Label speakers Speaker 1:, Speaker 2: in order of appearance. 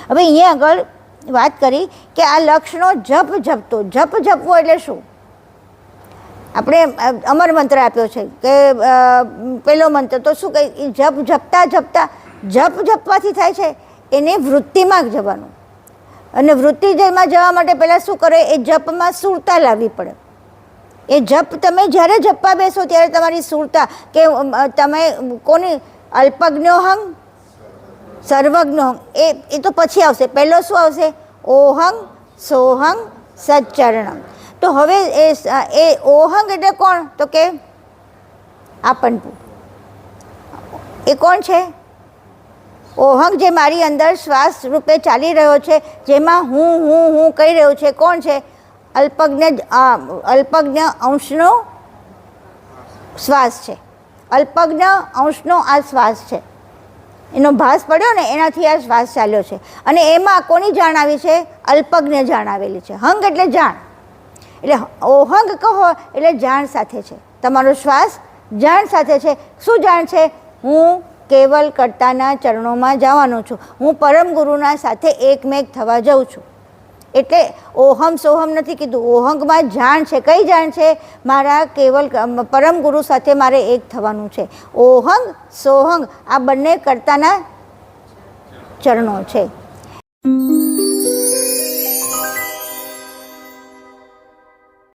Speaker 1: હવે અહીંયા આગળ વાત કરી કે આ લક્ષનો જપ જપતો, જપ જપવો એટલે શું? આપણે અમર મંત્ર આપ્યો છે કે પેલો મંત્ર તો શું કહે, જપ જપતા જપતા, જપ જપવાથી થાય છે એને વૃત્તિમાં જવાનું, અને વૃત્તિમાં જવા માટે પહેલાં શું કરે, એ જપમાં સુરતા લાવવી પડે. એ જપ તમે જ્યારે જપવા બેસો ત્યારે તમારી સુરતા કે તમે કોની અલ્પજ્ઞોહંગ સર્વજ્ઞોહંગ એ તો પછી આવશે. પહેલો શું આવશે? ઓહંગ સોહંગ સચ્ચરણમ. તો હવે એ ઓહંગ એટલે કોણ? તો કે આપનપુર. એ કોણ છે? ઓહંગ જે મારી અંદર શ્વાસ રૂપે ચાલી રહ્યો છે, જેમાં હું કહી રહ્યો છે, કોણ છે? અલ્પજ્ઞ અંશનો શ્વાસ છે. અલ્પજ્ઞ અંશનો આ શ્વાસ છે, એનો ભાસ પડ્યો ને એનાથી આ શ્વાસ ચાલ્યો છે. અને એમાં કોની જાણ આવી છે? અલ્પજ્ઞ જાણ આવેલી છે. હંગ એટલે જાણ, એટલે ઓહંગ કહો એટલે જાણ સાથે છે. તમારો શ્વાસ જાણ સાથે છે. શું જાણ છે? હું કેવલ કર્તાના ચરણોમાં જવાનો છું, હું પરમ ગુરુના સાથે એકમેક થવા જાઉં છું. એટલે ઓહમ સોહમ નથી કીધું, ઓહંગમાં જાણ છે. કઈ જાણ છે? મારા કેવલ પરમ ગુરુ સાથે મારે એક થવાનું છે. ઓહંગ સોહંગ આ બંને કર્તાના ચરણો છે.